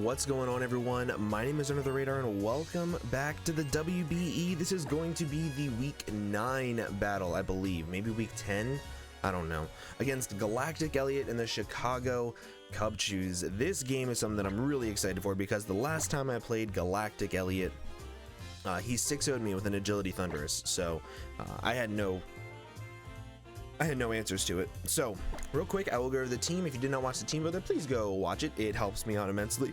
What's going on, everyone? My name is Under the Radar and welcome back to the WBE. This is going to be the week 9 battle, I believe, maybe week 10, I don't know, against GalacticElliot and the Chicago Cubchoos. This game is something that I'm really excited for because the last time I played GalacticElliot, he 6-0'd me with an Agility Thunderous, so I had no answers to it. So real quick, I will go over the team. If you did not watch the team builder, please go watch it. It helps me out immensely.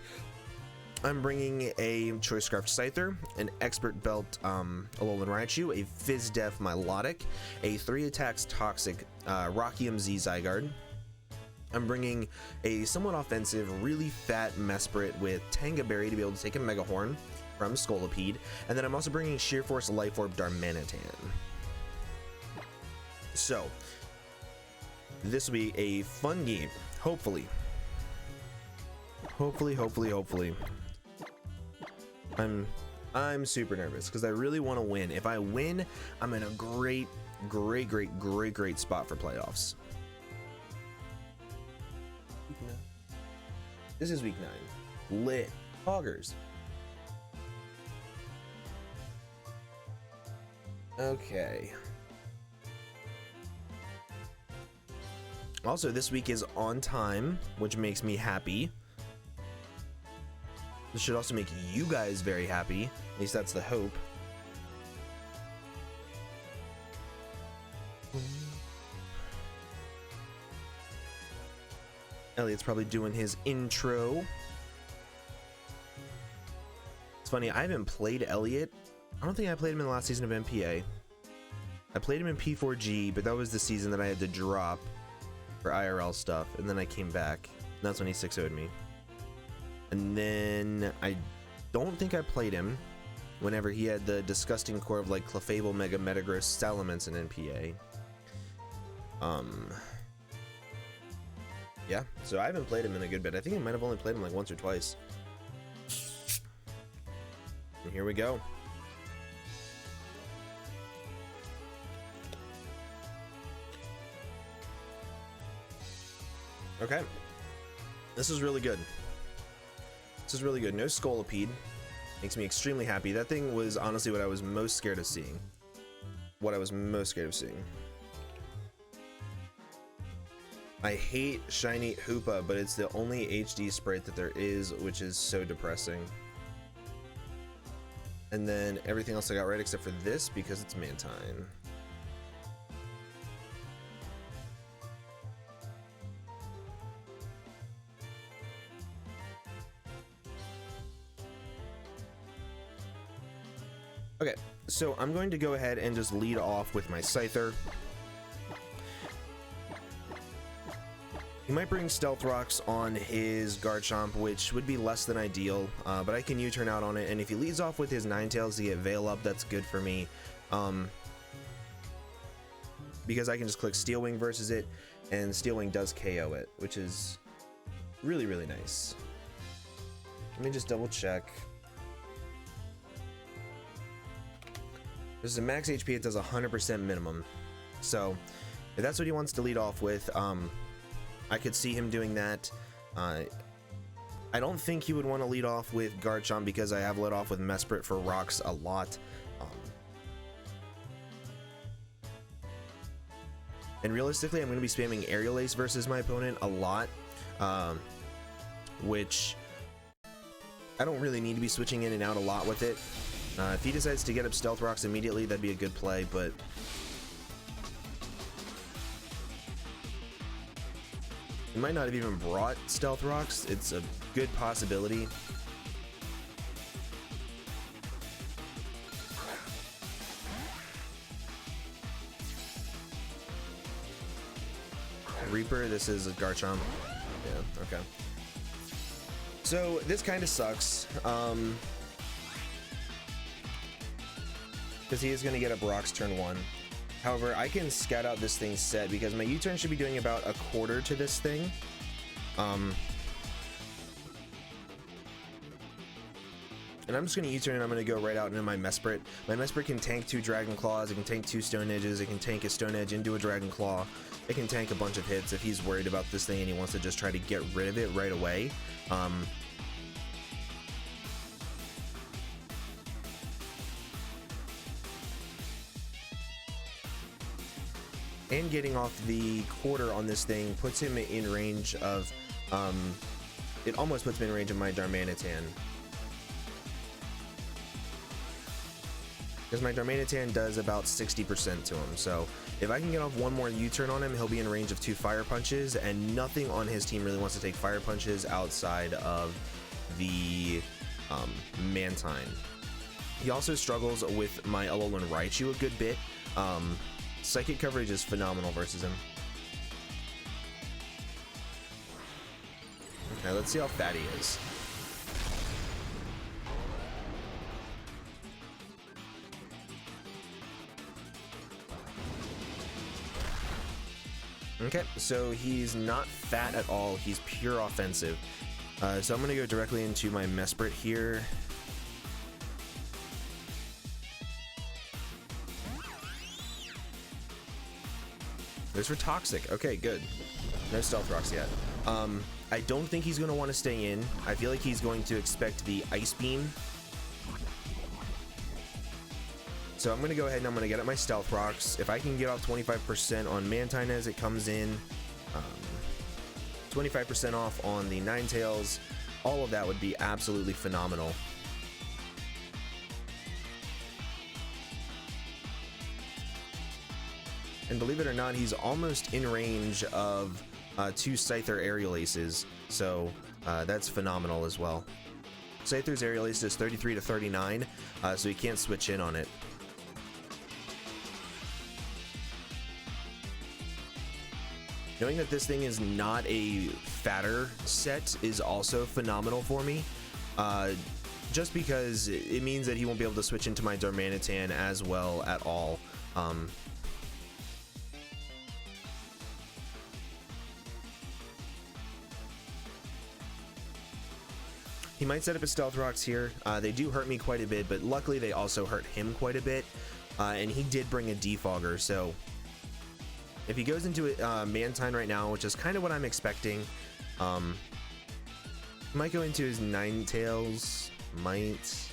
I'm bringing a Choice Craft Scyther, an Expert Belt Alolan Raichu, a Fizz Def Milotic, a 3 attacks Toxic Rockium Z Zygarde. I'm bringing a somewhat offensive, really fat Mesprit with Tanga Berry to be able to take a Mega Horn from Scolipede, and then I'm also bringing Sheer Force Life Orb Darmanitan. So this will be a fun game, hopefully. I'm super nervous because I really want to win. If I win, I'm in a great spot for playoffs. This is week 9. Lit Hoggers. Okay. Also, this week is on time, which makes me happy. This should also make you guys very happy. At least that's the hope. Elliot's probably doing his intro. It's funny, I haven't played Elliot. I don't think I played him in the last season of MPA. I played him in P4G, but that was the season that I had to drop for IRL stuff, and then I came back, and that's when he 6-0'd me. And then I don't think I played him whenever he had the disgusting core of like Clefable, Mega Metagross, Salamence, and NPA. Yeah, so I haven't played him in a good bit. I think I might have only played him like once or twice. And here we go. Okay, this is really good. This is really good. No Scolipede. Makes me extremely happy. That thing was honestly what I was most scared of seeing. I hate shiny Hoopa, but it's the only HD sprite that there is, which is so depressing. And then everything else I got right except for this because it's Mantine. Okay, so I'm going to go ahead and just lead off with my Scyther. He might bring Stealth Rocks on his Garchomp, which would be less than ideal, but I can U-turn out on it, and if he leads off with his Ninetales to get Veil up, that's good for me. Because I can just click Steel Wing versus it, and Steel Wing does KO it, which is really nice. Let me just double check. This is a max HP, it does 100% minimum. So, if that's what he wants to lead off with, I could see him doing that. I don't think he would want to lead off with Garchomp because I have led off with Mesprit for rocks a lot. And realistically, I'm going to be spamming Aerial Ace versus my opponent a lot, which I don't really need to be switching in and out a lot with it. If he decides to get up Stealth Rocks immediately, that'd be a good play, but he might not have even brought Stealth Rocks. It's a good possibility. Reaper, this is a Garchomp. Yeah, okay. So this kind of sucks. Because he is going to get up Rocks turn 1. However, I can scout out this thing's set because my U-turn should be doing about a quarter to this thing. And I'm just going to U-turn and I'm going to go right out into my Mesprit. My Mesprit can tank 2 Dragon Claws, it can tank 2 Stone Edges, it can tank a Stone Edge into a Dragon Claw. It can tank a bunch of hits if he's worried about this thing and he wants to just try to get rid of it right away. and getting off the quarter on this thing puts him in range of, it almost puts him in range of my Darmanitan. Because my Darmanitan does about 60% to him, so if I can get off one more U-turn on him, he'll be in range of 2 fire punches, and nothing on his team really wants to take fire punches outside of the Mantine. He also struggles with my Alolan Raichu a good bit. Psychic coverage is phenomenal versus him. Okay, let's see how fat he is. Okay, so he's not fat at all. He's pure offensive. So I'm going to go directly into my Mesprit here. Those were toxic. Okay, good. No Stealth Rocks yet. I don't think he's going to want to stay in. I feel like he's going to expect the Ice Beam. So I'm going to go ahead and I'm going to get up my Stealth Rocks. If I can get off 25% on Mantine as it comes in, 25% off on the Ninetales, all of that would be absolutely phenomenal. And believe it or not, he's almost in range of 2 Scyther Aerial Aces, so that's phenomenal as well. Scyther's Aerial Ace is 33 to 39, so he can't switch in on it. Knowing that this thing is not a fatter set is also phenomenal for me, just because it means that he won't be able to switch into my Darmanitan as well at all. He might set up his Stealth Rocks here. They do hurt me quite a bit, but luckily they also hurt him quite a bit, and he did bring a Defogger, so if he goes into Mantine right now, which is kind of what I'm expecting, he might go into his Ninetales, might.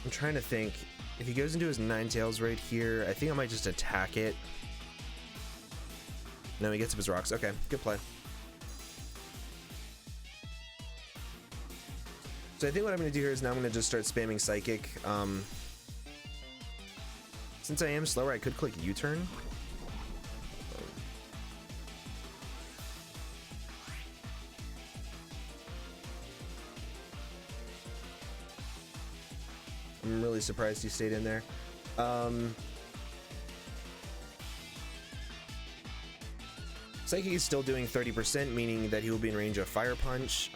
I'm trying to think. If he goes into his Ninetales right here, I think I might just attack it. No, he gets up his rocks. Okay, good play. So I think what I'm going to do here is now I'm going to just start spamming Psychic. Since I am slower, I could click U-turn. I'm really surprised he stayed in there. Psychic is still doing 30%, meaning that he will be in range of Fire Punch,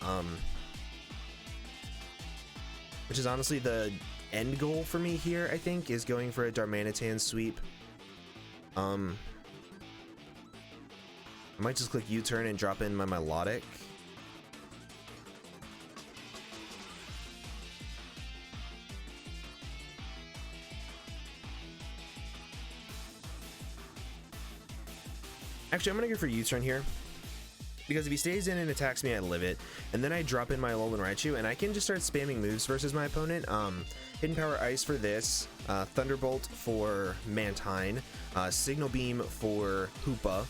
which is honestly the end goal for me here, I think, is going for a Darmanitan sweep. I might just click U-turn and drop in my Melodic. Actually, I'm gonna go for U-turn here, because if he stays in and attacks me, I live it, and then I drop in my Alolan Raichu, and I can just start spamming moves versus my opponent. Hidden Power Ice for this, Thunderbolt for Mantine, Signal Beam for Hoopa.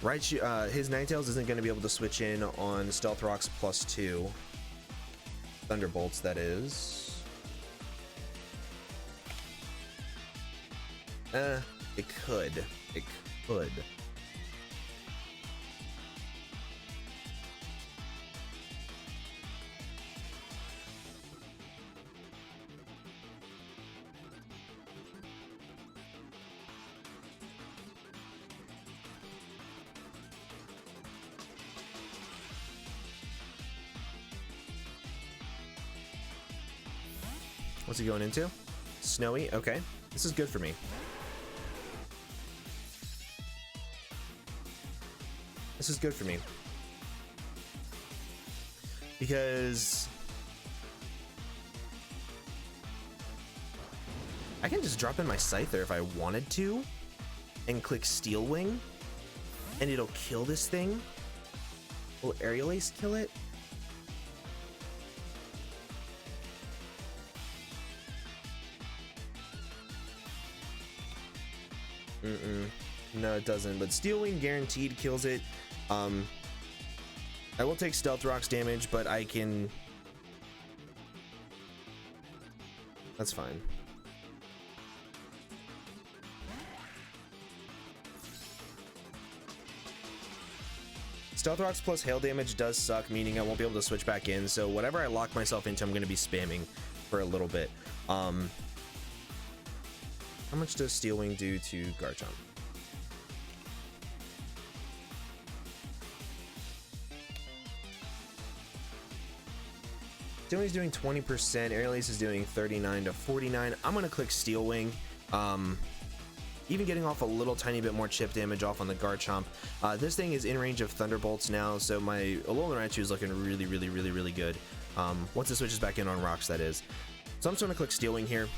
Raichu, his Ninetales isn't going to be able to switch in on Stealth Rocks +2. Thunderbolts, that is. It could. It could. What's he going into? Snowy? Okay. This is good for me. This is good for me. Because I can just drop in my Scyther if I wanted to and click Steel Wing and it'll kill this thing. Will Aerial Ace kill it? No, it doesn't, but Steel Wing guaranteed kills it. I will take Stealth Rocks damage, but I can... That's fine. Stealth Rocks plus hail damage does suck, meaning I won't be able to switch back in, so whatever I lock myself into, I'm going to be spamming for a little bit. How much does Steel Wing do to Garchomp? Steel Wing's doing 20%, Aerial Ace is doing 39 to 49. I'm going to click Steel Wing. Even getting off a little tiny bit more chip damage off on the Garchomp. This thing is in range of Thunderbolts now, so my Alolan Raichu is looking really good. Once it switches back in on rocks, that is. So I'm just going to click Steel Wing here.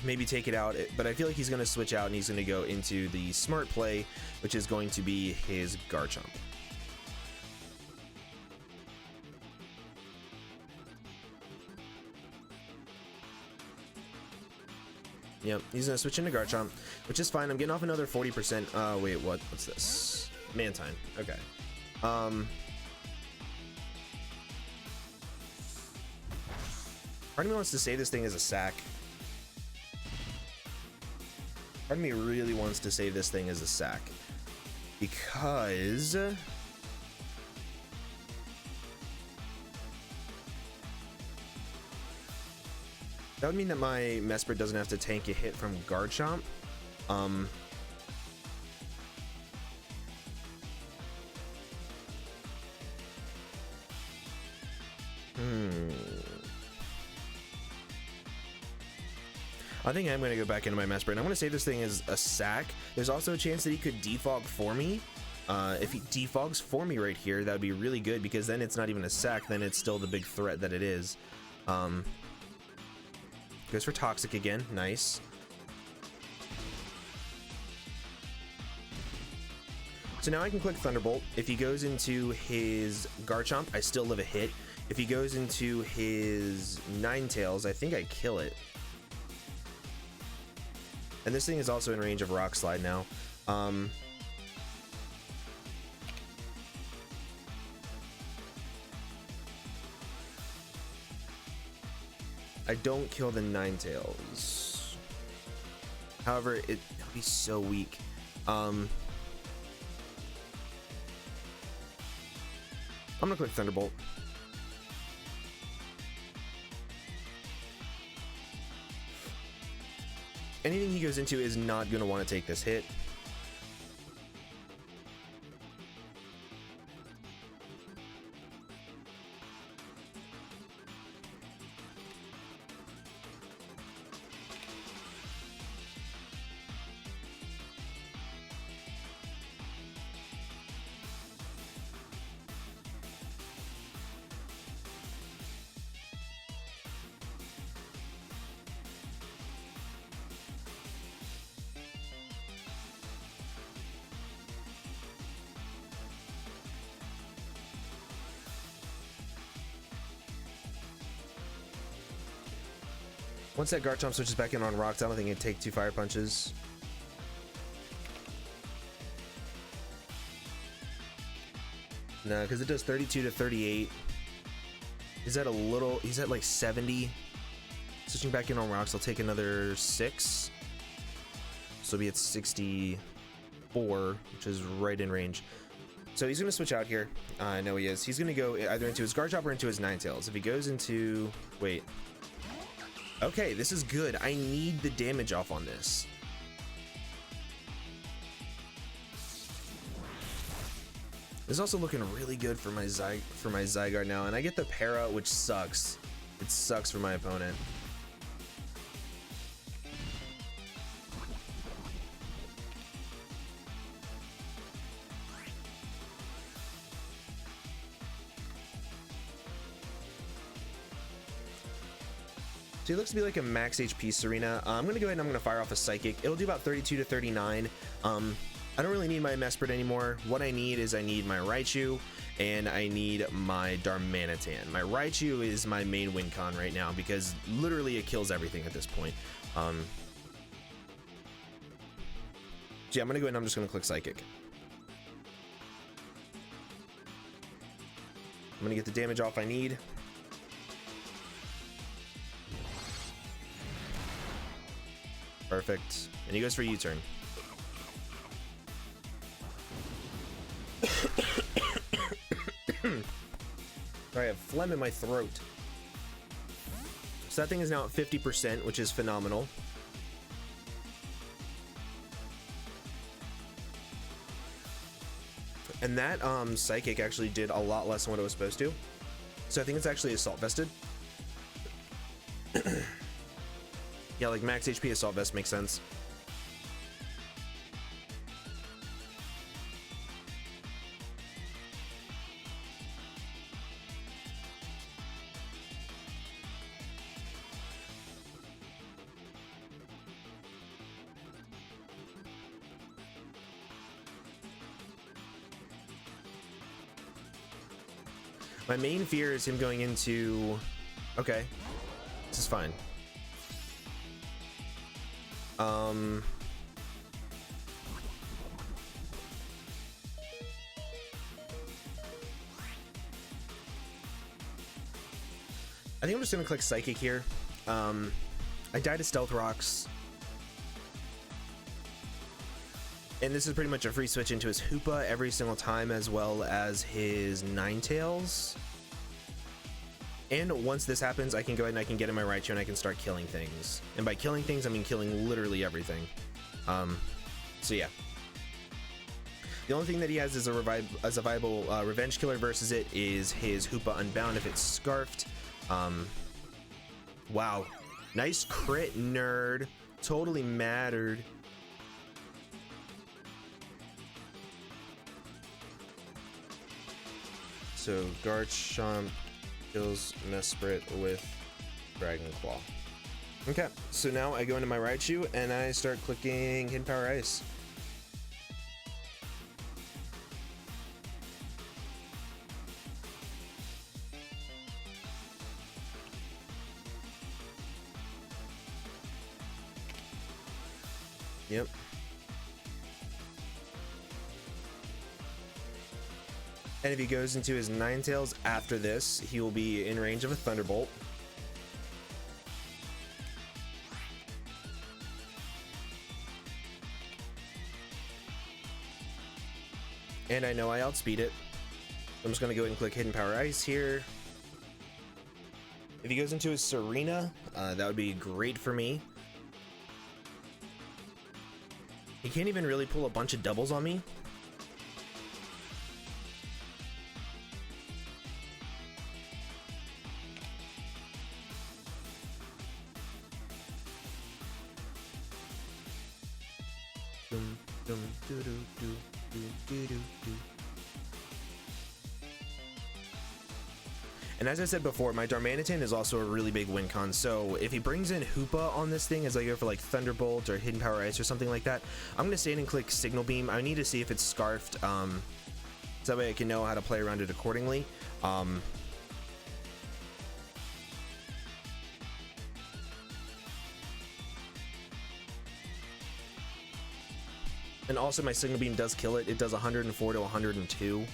Maybe take it out, but I feel like he's going to switch out and he's going to go into the smart play, which is going to be his Garchomp. Yep, he's gonna switch into Garchomp, which is fine. I'm getting off another 40%. Wait, what's this? Mantine. Okay. Part of me wants to say this thing is a sack. Part of me really wants to say this thing is a sack. Because... that would mean that my Mesprit doesn't have to tank a hit from Garchomp. I think I'm going to go back into my Mesprit, and I'm going to say this thing is a sack. There's also a chance that he could defog for me. If he defogs for me right here, that would be really good, because then it's not even a sack, then it's still the big threat that it is. Goes for Toxic again. Nice. So now I can click Thunderbolt. If he goes into his Garchomp, I still live a hit. If he goes into his Ninetales, I think I kill it. And this thing is also in range of Rock Slide now. I don't kill the Ninetales. However, it'll be so weak. I'm gonna click Thunderbolt. Anything he goes into is not gonna want to take this hit. Once that Garchomp switches back in on rocks, I don't think it'd take 2 Fire Punches. No, because it does 32 to 38. Is that a little... he's at like 70. Switching back in on rocks, I'll take another 6. So it'll be at 64, which is right in range. So he's going to switch out here. I know he is. He's going to go either into his Garchomp or into his Ninetales. If he goes into... wait. Okay, this is good. I need the damage off on this. This is also looking really good for my Zygarde now, and I get the Para, which sucks. It sucks for my opponent. So he looks to be like a max HP Serena. I'm going to go ahead and I'm going to fire off a Psychic. It'll do about 32 to 39. I don't really need my Mesprit anymore. What I need is I need my Raichu and I need my Darmanitan. My Raichu is my main win con right now because literally it kills everything at this point. So yeah, I'm going to go ahead and I'm just going to click Psychic. I'm going to get the damage off I need. Perfect. And he goes for U-turn. Sorry, I have phlegm in my throat. So that thing is now at 50%, which is phenomenal. And that Psychic actually did a lot less than what it was supposed to. So I think it's actually Assault Vested. Yeah, like max HP Assault Vest makes sense. My main fear is him going into... Okay, this is fine. I think I'm just gonna click Psychic here. I died to Stealth Rocks. And this is pretty much a free switch into his Hoopa every single time, as well as his Ninetales. And once this happens, I can go ahead and I can get in my Raichu and I can start killing things. And by killing things, I mean killing literally everything. So yeah. The only thing that he has as a viable revenge killer versus it is his Hoopa Unbound if it's Scarfed. Wow. Nice crit, nerd. Totally mattered. So Garchomp kills Mesprit with Dragon Claw. Okay, so now I go into my Raichu and I start clicking Hidden Power Ice. Yep. And if he goes into his Ninetales after this, he will be in range of a Thunderbolt. And I know I outspeed it. I'm just going to go ahead and click Hidden Power Ice here. If he goes into his Serena, that would be great for me. He can't even really pull a bunch of doubles on me. And as I said before, my Darmanitan is also a really big win con, so if he brings in Hoopa on this thing as I go for like Thunderbolt or Hidden Power Ice or something like that, I'm going to stay in and click Signal Beam. I need to see if it's Scarfed, so that way I can know how to play around it accordingly. And also my Signal Beam does kill it. It does 104 to 102.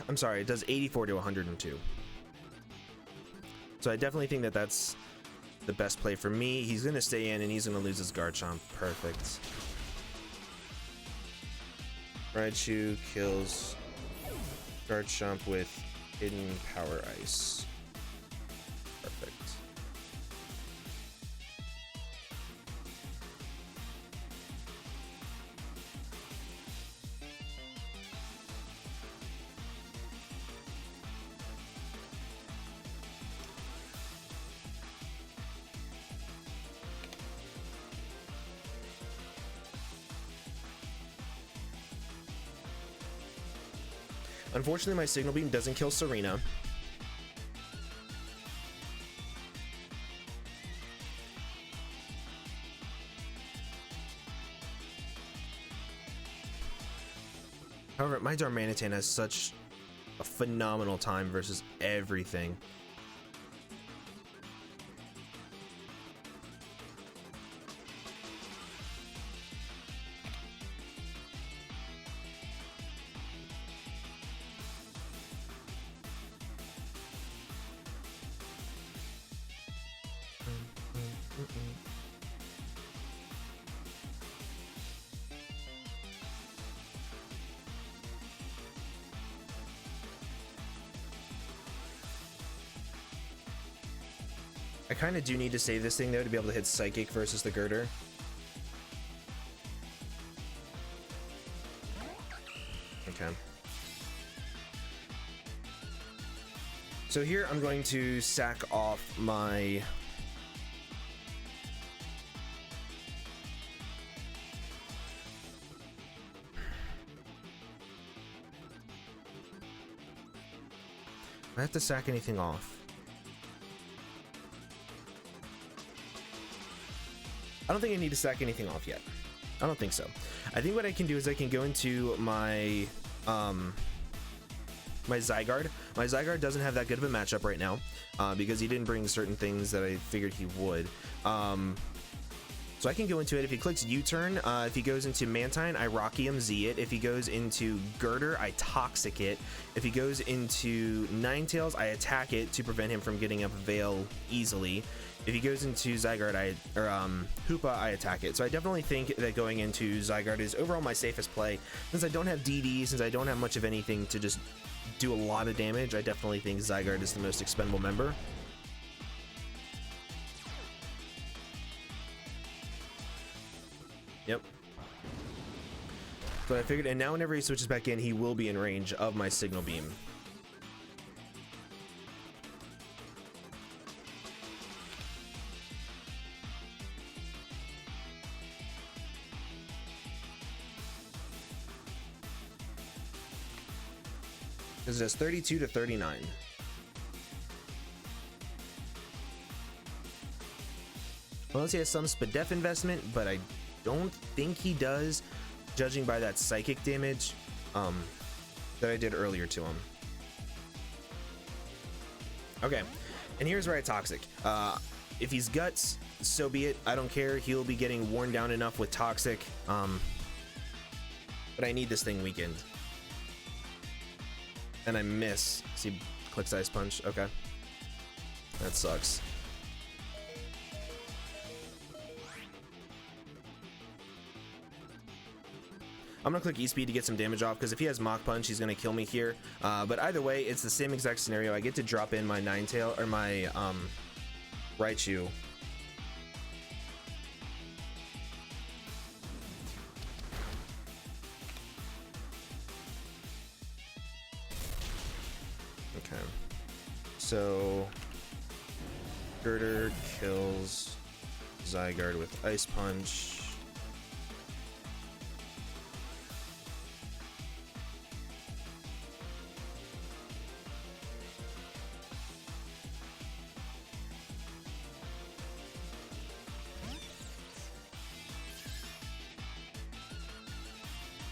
I'm sorry, it does 84 to 102. So I definitely think that that's the best play for me. He's going to stay in and he's going to lose his Garchomp. Perfect. Raichu kills Garchomp with Hidden Power Ice. Perfect. Unfortunately, my Signal Beam doesn't kill Serena. my Darmanitan has such a phenomenal time versus everything. I kind of do need to save this thing though to be able to hit Psychic versus the Girder. Okay. So here I'm going to sack off my I have to sack anything off. I don't think I need to sack anything off yet. I don't think so. I think what I can do is I can go into my my Zygarde. My Zygarde doesn't have that good of a matchup right now because he didn't bring certain things that I figured he would. So I can go into it. If he clicks U-turn, if he goes into Mantine, I Rocky him, Z it. If he goes into Girder, I Toxic it. If he goes into Ninetales, I attack it to prevent him from getting up Veil easily. If he goes into Zygarde, Hoopa, I attack it. So I definitely think that going into Zygarde is overall my safest play. Since I don't have DD, since I don't have much of anything to just do a lot of damage, I definitely think Zygarde is the most expendable member. Yep. But I figured, and now whenever he switches back in, he will be in range of my Signal Beam. This is just 32 to 39. Unless he has some Spadef investment, but I don't think he does, judging by that psychic damage that I did earlier to him. Okay, and here's where I Toxic. If he's Guts, so be it. I don't care. He'll be getting worn down enough with Toxic. But I need this thing weakened. And I miss. See, clicks Ice Punch. Okay. That sucks. I'm gonna click E-Speed to get some damage off, because if he has Mach Punch, he's gonna kill me here. But either way, it's the same exact scenario. I get to drop in my Ninetale, or my Raichu. Okay. So Girder kills Zygarde with Ice Punch.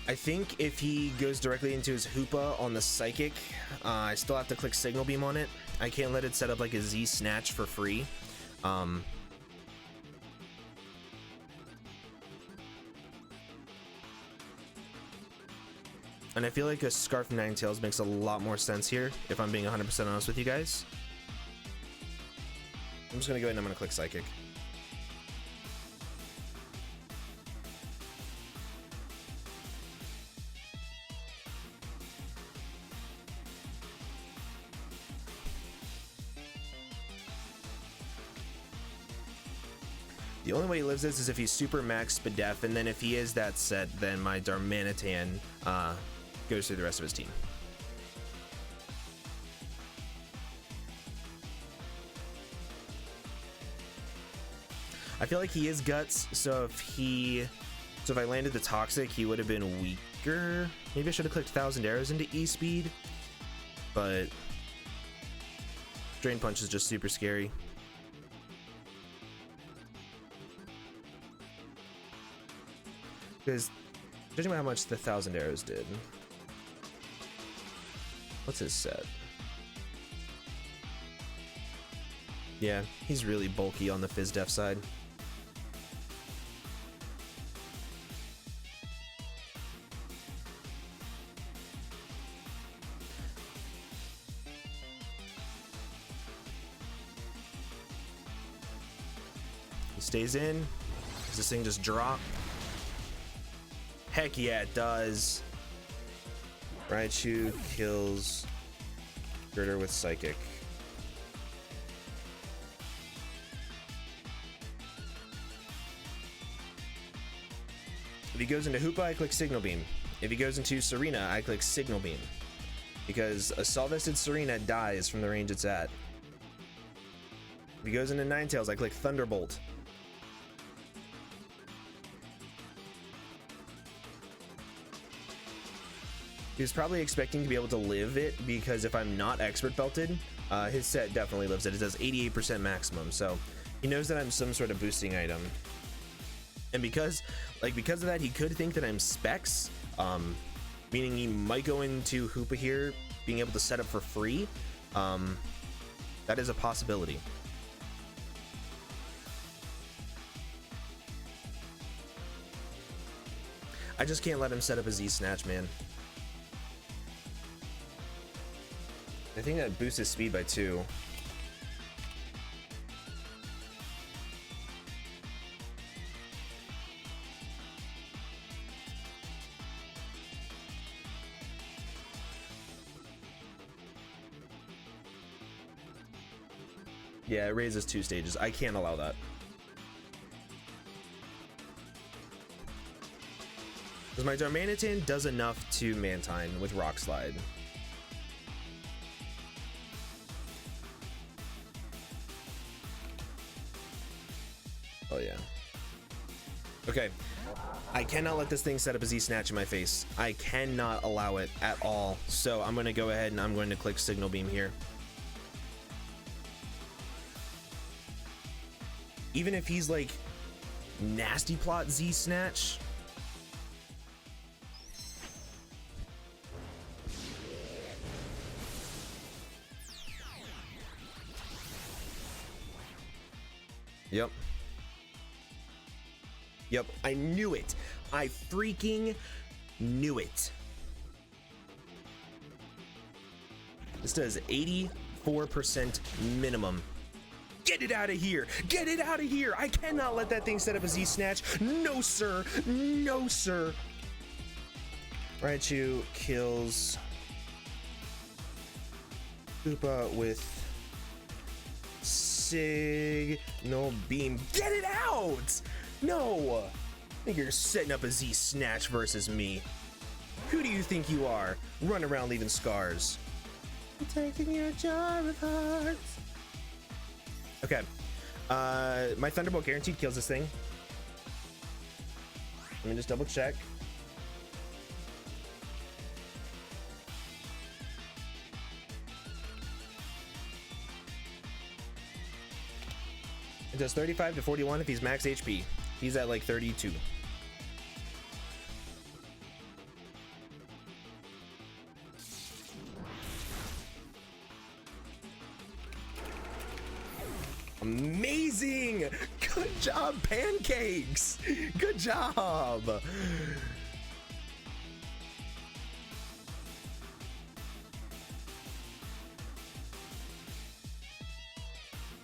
I think if he goes directly into his Hoopa on the Psychic, I still have to click Signal Beam on it. I can't let it set up like a Z Snatch for free. And I feel like a Scarf Ninetales makes a lot more sense here, if I'm being 100% honest with you guys. I'm just going to go ahead and I'm going to click Psychic. The only way he lives this is if he's super max Spadef, and then if he is that set, then my Darmanitan goes through the rest of his team. I feel like he is Guts, so if I landed the Toxic, he would have been weaker. Maybe I should have clicked 1,000 Arrows into E-Speed, but Drain Punch is just super scary. Because judging by how much the 1,000 Arrows did, What's his set? Yeah, he's really bulky on the phys def side. He stays in. Does this thing just drop? Heck yeah, it does. Raichu kills Girder with Psychic. If he goes into Hoopa, I click Signal Beam. If he goes into Serena, I click Signal Beam. Because Assault Vested Serena dies from the range it's at. If he goes into Ninetales, I click Thunderbolt. He was probably expecting to be able to live it, because if I'm not expert belted, his set definitely lives it. It does 88% maximum, so he knows that I'm some sort of boosting item. And because of that, he could think that I'm specs, meaning he might go into Hoopa here, being able to set up for free. That is a possibility. I just can't let him set up a Z-Snatch, man. I think that boosts his speed by 2. Yeah, it raises 2 stages. I can't allow that. Because my Darmanitan does enough to Mantine with Rock Slide. Oh yeah. Okay. I cannot let this thing set up a Z-Snatch in my face. I cannot allow it at all. So I'm going to go ahead and I'm going to click Signal Beam here. Even if he's like Nasty Plot Z-Snatch. Yep. Yep, I knew it. I freaking knew it. This does 84% minimum. Get it out of here. Get it out of here. I cannot let that thing set up a Z-Snatch. No, sir. No, sir. Raichu kills Koopa with Signal Beam. Get it out. No. I think you're setting up a Z-Snatch versus me. Who do you think you are? Run around leaving scars. Protecting your jar of hearts. Okay. My Thunderbolt guaranteed kills this thing. Let me just double check. It does 35 to 41 if he's max HP. He's at like 32. Amazing! Good job, Pancakes! Good job!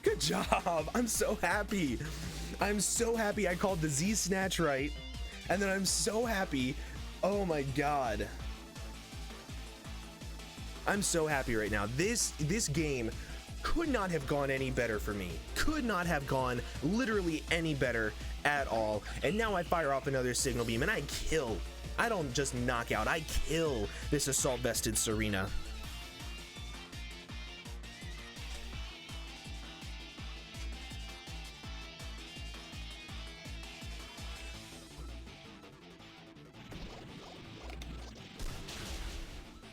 Good job! I'm so happy. I'm so happy I called the Z-Snatch right. And then I'm so happy. Oh my god. I'm so happy right now. This game could not have gone any better for me. Could not have gone literally any better at all. And now I fire off another Signal Beam and I kill. I don't just knock out, I kill this Assault Vested Serena.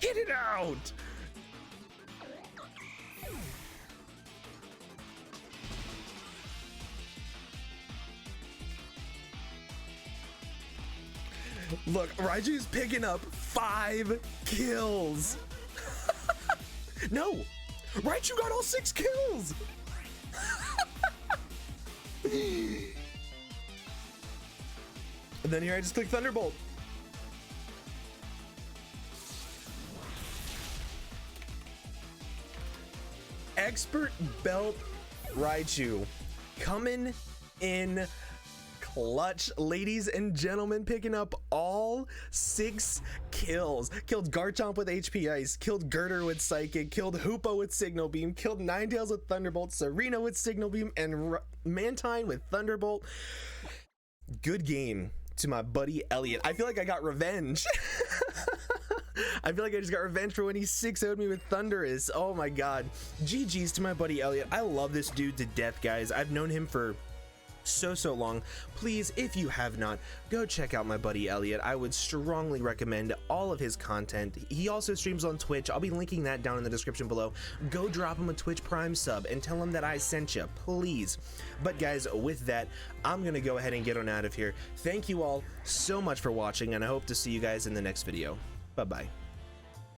Get it out! Look, Raiju's picking up 5 kills. No! Raichu got all 6 kills! And then here I just click Thunderbolt. Expert Belt Raichu coming in clutch, ladies and gentlemen, picking up all 6 kills. Killed Garchomp with HP Ice, killed Girder with Psychic, killed Hoopa with Signal Beam, killed Ninetales with Thunderbolt, Serena with Signal Beam, and Mantine with Thunderbolt. Good game to my buddy Elliot. I feel like I got revenge. I feel like I just got revenge for when he 6-0'd me with Thundurus. Oh my god. GG's to my buddy Elliot. I love this dude to death, guys. I've known him for so long. Please, if you have not, go check out my buddy Elliot. I would strongly recommend all of his content. He also streams on Twitch. I'll be linking that down in the description below. Go drop him a Twitch Prime sub and tell him that I sent you, please. But guys, with that, I'm gonna go ahead and get on out of here. Thank you all so much for watching, and I hope to see you guys in the next video. Bye bye.